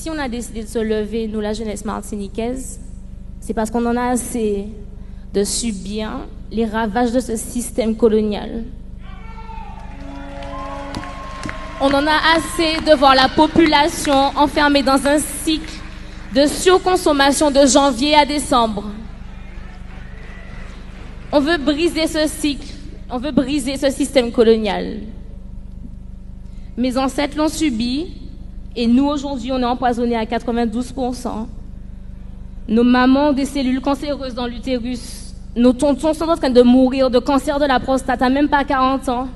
Si on a décidé de se lever, nous, la jeunesse martiniquaise, c'est parce qu'on en a assez de subir les ravages de ce système colonial. On en a assez de voir la population enfermée dans un cycle de surconsommation de janvier à décembre. On veut briser ce cycle, on veut briser ce système colonial. Mes ancêtres l'ont subi et nous, aujourd'hui, on est empoisonnés à 92%. Nos mamans ont des cellules cancéreuses dans l'utérus. Nos tontons sont en train de mourir de cancer de la prostate à même pas 40 ans.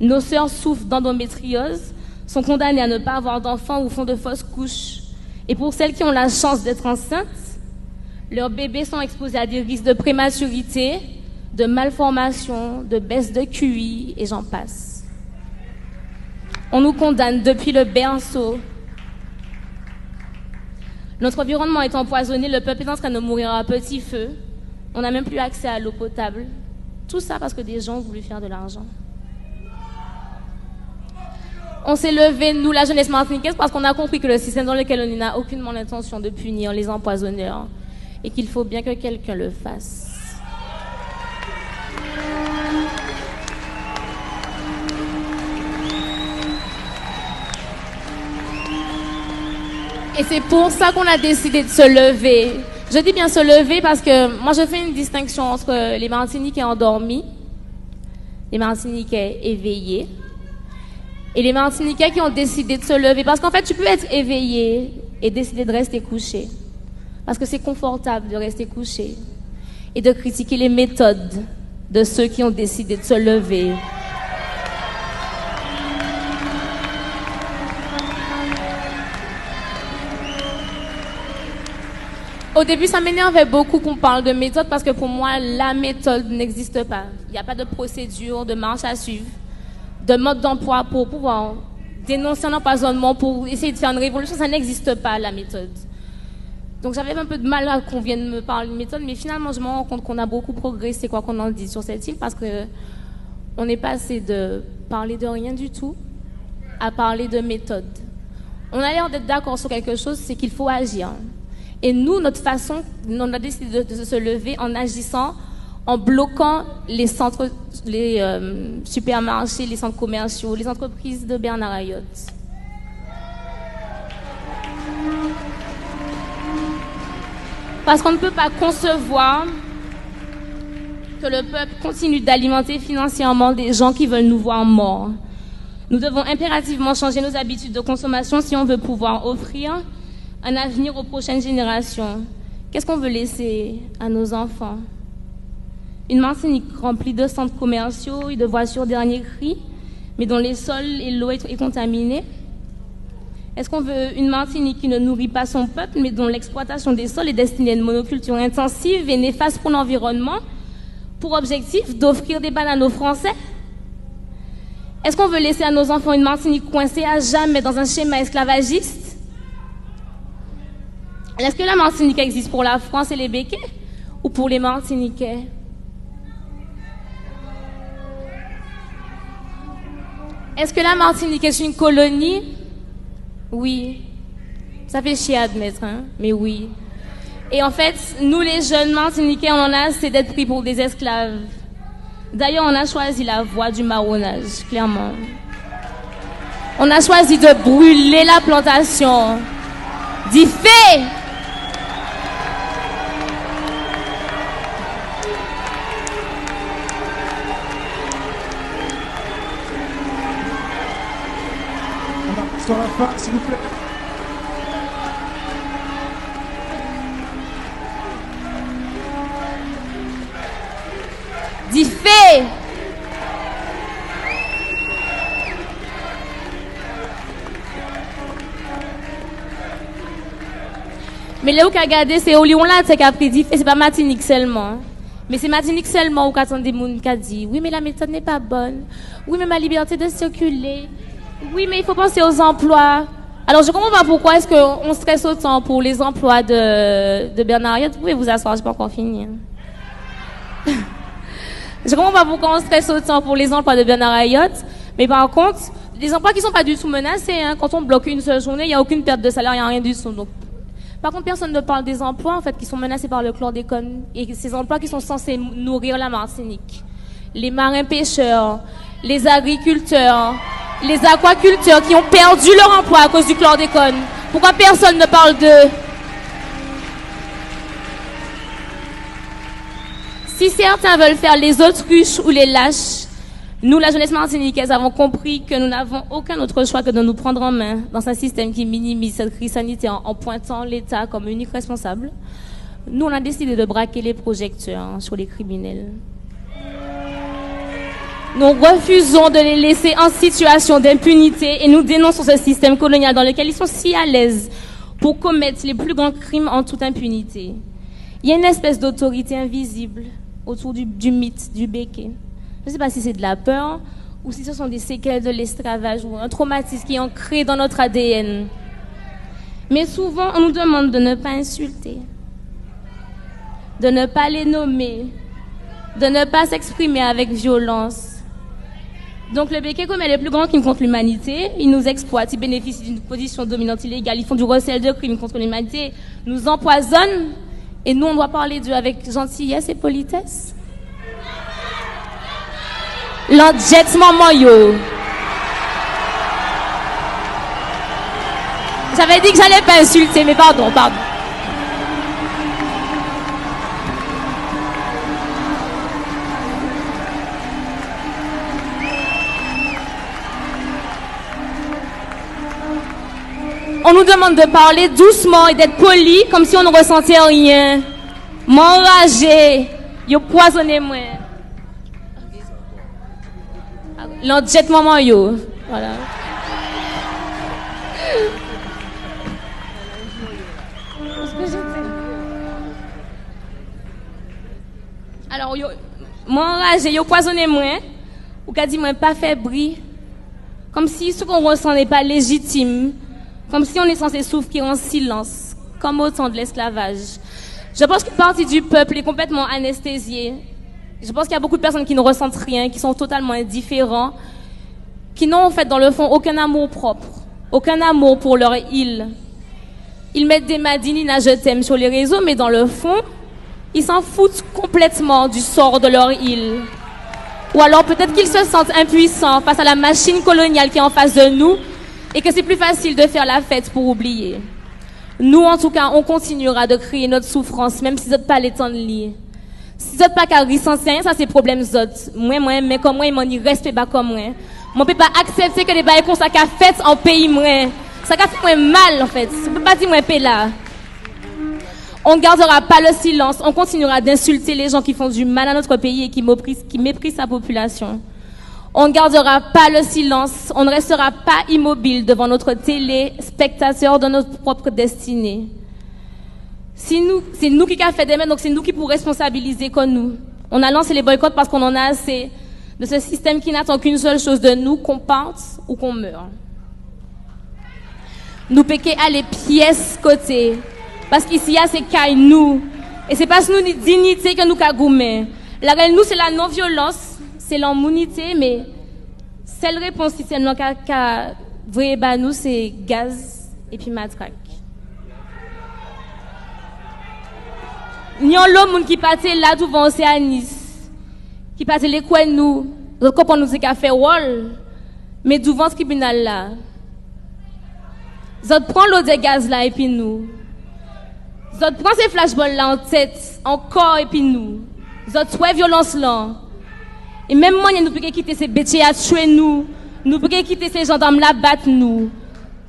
Nos sœurs souffrent d'endométriose, sont condamnées à ne pas avoir d'enfants ou font de fausses couches. Et pour celles qui ont la chance d'être enceintes, leurs bébés sont exposés à des risques de prématurité, de malformation, de baisse de QI, et j'en passe. On nous condamne depuis le berceau. Notre environnement est empoisonné, le peuple est en train de mourir à petit feu. On n'a même plus accès à l'eau potable. Tout ça parce que des gens ont voulu faire de l'argent. On s'est levé, nous, la jeunesse martiniquaise, parce qu'on a compris que le système dans lequel on n'a aucunement l'intention de punir les empoisonneurs et qu'il faut bien que quelqu'un le fasse. Et c'est pour ça qu'on a décidé de se lever. Je dis bien se lever parce que moi je fais une distinction entre les Martiniquais endormis, les Martiniquais éveillés et les Martiniquais qui ont décidé de se lever. Parce qu'en fait, tu peux être éveillé et décider de rester couché. Parce que c'est confortable de rester couché et de critiquer les méthodes de ceux qui ont décidé de se lever. Au début, ça m'énervait beaucoup qu'on parle de méthode parce que pour moi, la méthode n'existe pas. Il n'y a pas de procédure, de marche à suivre, de mode d'emploi pour pouvoir dénoncer un empoisonnement, pour essayer de faire une révolution. Ça n'existe pas, la méthode. Donc j'avais un peu de mal à qu'on vienne me parler de méthode, mais finalement, je me rends compte qu'on a beaucoup progressé, quoi qu'on en dise, sur cette île, parce qu'on est passé de parler de rien du tout à parler de méthode. On a l'air d'être d'accord sur quelque chose, c'est qu'il faut agir. Et nous, notre façon, on a décidé de se lever en agissant, en bloquant les centres, les supermarchés, les centres commerciaux, les entreprises de Bernard Ayotte. Parce qu'on ne peut pas concevoir que le peuple continue d'alimenter financièrement des gens qui veulent nous voir morts. Nous devons impérativement changer nos habitudes de consommation si on veut pouvoir offrir un avenir aux prochaines générations. Qu'est-ce qu'on veut laisser à nos enfants? Une Martinique remplie de centres commerciaux et de voitures dernier cri, mais dont les sols et l'eau est contaminée? Est-ce qu'on veut une Martinique qui ne nourrit pas son peuple, mais dont l'exploitation des sols est destinée à une monoculture intensive et néfaste pour l'environnement, pour objectif d'offrir des bananes aux Français? Est-ce qu'on veut laisser à nos enfants une Martinique coincée à jamais dans un schéma esclavagiste? Est-ce que la Martinique existe pour la France et les Békés ou pour les Martiniquais? Est-ce que la Martinique est une colonie? Oui. Ça fait chier à admettre, hein? Mais oui. Et en fait, nous les jeunes Martiniquais, on en a assez d'être pris pour des esclaves. D'ailleurs, on a choisi la voie du marronnage, clairement. On a choisi de brûler la plantation. Dit fait! Sur la fin, s'il vous plaît. Dit fait. Mais là où qu'a gardé c'est au Lyon là c'est qu'a pris dit fait, c'est pas Martinique seulement. Mais c'est Martinique seulement où qu'attend des gens qui dit oui mais la méthode n'est pas bonne. Oui mais ma liberté de circuler. Oui, mais il faut penser aux emplois. Alors, je comprends pas pourquoi est-ce qu'on stresse autant pour les emplois de Bernard Ayotte. Vous pouvez vous asseoir, je n'ai pas encore fini. Je comprends pas pourquoi on stresse autant pour les emplois de Bernard Ayotte. Mais par contre, des emplois qui ne sont pas du tout menacés. Hein. Quand on bloque une seule journée, il n'y a aucune perte de salaire, il n'y a rien du tout. Donc, par contre, personne ne parle des emplois en fait, qui sont menacés par le chlordécone. Et ces emplois qui sont censés nourrir la Martinique. Les marins-pêcheurs, les agriculteurs, les aquaculteurs qui ont perdu leur emploi à cause du chlordécone. Pourquoi personne ne parle d'eux? Si certains veulent faire les autruches ou les lâches, nous, la jeunesse martiniquaise, avons compris que nous n'avons aucun autre choix que de nous prendre en main dans un système qui minimise cette crise sanitaire en pointant l'État comme unique responsable. Nous, on a décidé de braquer les projecteurs sur les criminels. Nous refusons de les laisser en situation d'impunité et nous dénonçons ce système colonial dans lequel ils sont si à l'aise pour commettre les plus grands crimes en toute impunité. Il y a une espèce d'autorité invisible autour du mythe du béquet. Je ne sais pas si c'est de la peur ou si ce sont des séquelles de l'esclavage ou un traumatisme qui est ancré dans notre ADN. Mais souvent, on nous demande de ne pas insulter, de ne pas les nommer, de ne pas s'exprimer avec violence. Donc le béquet commet les plus grands crimes contre l'humanité. Ils nous exploitent, ils bénéficient d'une position dominante illégale, ils font du recel de crimes contre l'humanité, nous empoisonnent. Et nous, on doit parler d'eux avec gentillesse et politesse. L'endettement moyo. J'avais dit que j'allais pas insulter, mais pardon. On nous demande de parler doucement et d'être poli, comme si on ne ressentait rien. M'enrager, yo poisonné moi. L'endettement maman yo. Voilà. Alors yo m'enrager, yo poisonné moi. Ou qu'a dit moi pas fait bruit. Comme si ce qu'on ressent n'est pas légitime. Comme si on est censé souffrir en silence, comme au temps de l'esclavage. Je pense qu'une partie du peuple est complètement anesthésiée. Je pense qu'il y a beaucoup de personnes qui ne ressentent rien, qui sont totalement indifférents, qui n'ont en fait dans le fond aucun amour propre, aucun amour pour leur île. Ils mettent des Madinina je t'aime sur les réseaux, mais dans le fond, ils s'en foutent complètement du sort de leur île. Ou alors peut-être qu'ils se sentent impuissants face à la machine coloniale qui est en face de nous, et que c'est plus facile de faire la fête pour oublier. Nous, en tout cas, on continuera de crier notre souffrance, même si vous n'êtes pas les temps de lire. Si vous n'êtes pas qu'à rire sans ça, c'est problème autres. Moi, mais comme moi, ils m'en disent respect pas comme moi. Moi, je ne peux pas accepter que des bails comme ça qu'a fait en pays, moi. Ça qu'a fait moi mal, en fait. Je ne peux pas dire moi, paix là. On ne gardera pas le silence. On continuera d'insulter les gens qui font du mal à notre pays et qui méprisent sa population. On ne gardera pas le silence, on ne restera pas immobile devant notre télé, spectateur de notre propre destinée. C'est nous qui avons fait des mains, donc c'est nous qui pour responsabiliser comme nous. On a lancé les boycotts parce qu'on en a assez de ce système qui n'attend qu'une seule chose de nous, qu'on parte ou qu'on meure. Nous péquer à les pièces côté, parce qu'ici, c'est qu'à nous. Et c'est parce que nous, une dignité que nous cagoumons. La réelle, nous, c'est la non-violence. C'est l'immunité, mais celle réponse si c'est qu'à vrai nous c'est gaz et puis matraque. N'y a l'homme qui passe là devant Océanis, qui passe les coins nous, nous comprenons nous qu'a fait wall, mais devant ce tribunal là, vous prend l'eau de gaz là et puis nous, vous prend ces flashballs là en tête, encore et puis nous, vous ouais violence là. Et même moi, nous pouvons quitter ces bêtises à tuer nous. Nous pouvons quitter ces gendarmes là battre nous.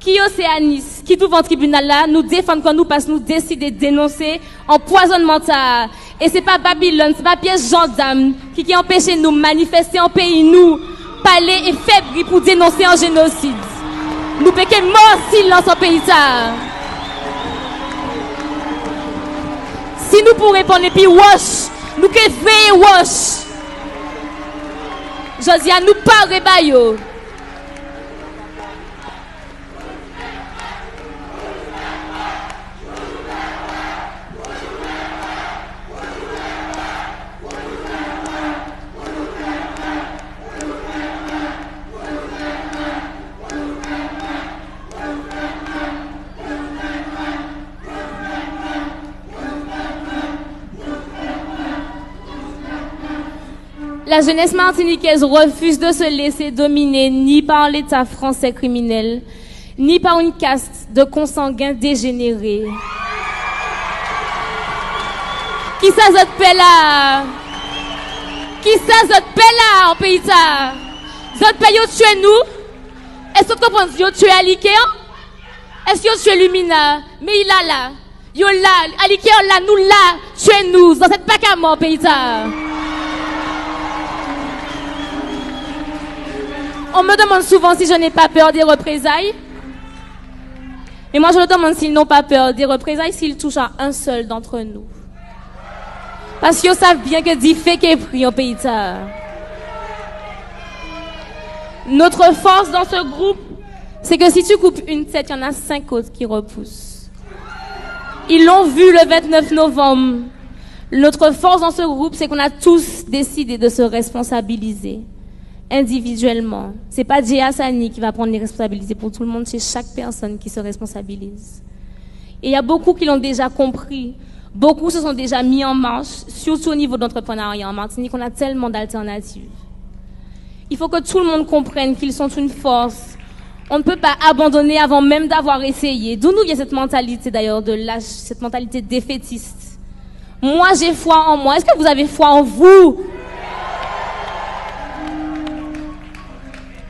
Qui Océanis, qui devant le tribunal là, nous défendent quand nous parce que nous décidons de dénoncer empoisonnement. Et c'est pas Babylone, c'est pas pièce gendarme qui empêche nous manifester en pays, nous, parler et faire bruit pour dénoncer un génocide. Nous pouvons mort silence en pays. Si nous pourrions répondre et puis wash, nous pouvons veiller wash. Josia, nous parlons bayo. La jeunesse martiniquaise refuse de se laisser dominer ni par l'État français criminel, ni par une caste de consanguins dégénérés. Qui ça zot paix là? Qui ça zot paix là en pays ça? Zot paix yo tué nous? Est-ce que tu comprends? Yo tué Alikéan? Est-ce que yo tué Lumina? Mais il a là. Yo là, Alikéan là, nous là, tué nous dans cette pack à mort pays ça. On me demande souvent si je n'ai pas peur des représailles. Mais moi, je me demande s'ils n'ont pas peur des représailles s'ils touchent à un seul d'entre nous. Parce qu'ils savent bien que dit fait qu'est pris au pays de ça. Notre force dans ce groupe, c'est que si tu coupes une tête, il y en a 5 autres qui repoussent. Ils l'ont vu le 29 novembre. Notre force dans ce groupe, c'est qu'on a tous décidé de se responsabiliser. Individuellement. C'est pas Djé Hassani qui va prendre les responsabilités pour tout le monde, c'est chaque personne qui se responsabilise. Et il y a beaucoup qui l'ont déjà compris. Beaucoup se sont déjà mis en marche, surtout au niveau de l'entrepreneuriat en Martinique. On a tellement d'alternatives. Il faut que tout le monde comprenne qu'ils sont une force. On ne peut pas abandonner avant même d'avoir essayé. D'où nous vient cette mentalité d'ailleurs de lâche, cette mentalité défaitiste. Moi j'ai foi en moi. Est-ce que vous avez foi en vous?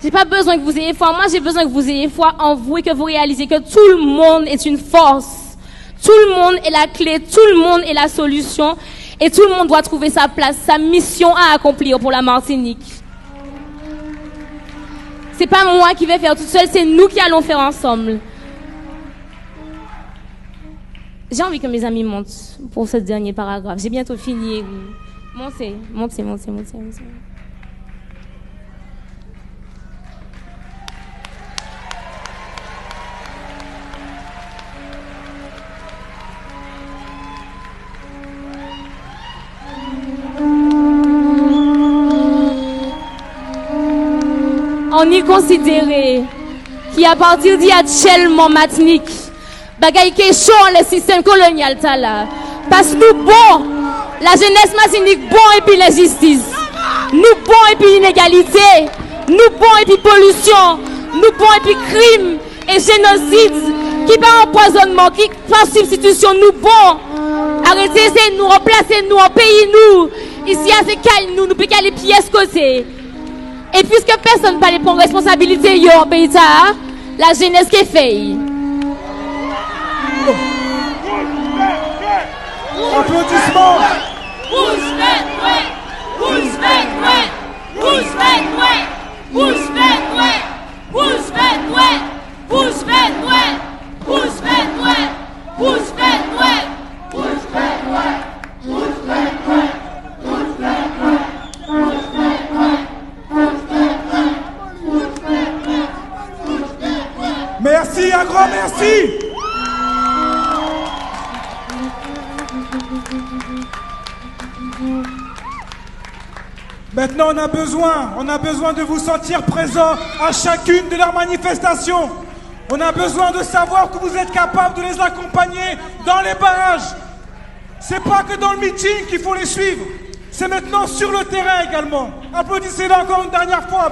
J'ai pas besoin que vous ayez foi en moi, j'ai besoin que vous ayez foi en vous et que vous réalisiez que tout le monde est une force. Tout le monde est la clé, tout le monde est la solution et tout le monde doit trouver sa place, sa mission à accomplir pour la Martinique. C'est pas moi qui vais faire toute seule, c'est nous qui allons faire ensemble. J'ai envie que mes amis montent pour ce dernier paragraphe. J'ai bientôt fini. Montez. On y considérait qu'à partir d'il y a tellement Martinique, bagay question le système colonial là. Parce que nous bon, la jeunesse Martinique bon et puis l'injustice. Nous bon et puis l'inégalité. Nous bon et puis pollution. Nous bon et puis crime et génocide. Qui par empoisonnement, qui par substitution, nous bon. Arrêtez, c'est nous, remplacez nous, en pays nous. Ici, c'est calme nous pouvons les pièces côté. Et puisque personne ne parle pour responsabilité yo en pays ça, la jeunesse qui fait. Applaudissements. Merci, un grand merci. Maintenant, on a besoin de vous sentir présents à chacune de leurs manifestations. On a besoin de savoir que vous êtes capables de les accompagner dans les barrages. C'est pas que dans le meeting qu'il faut les suivre. C'est maintenant sur le terrain également. Applaudissez-les encore une dernière fois.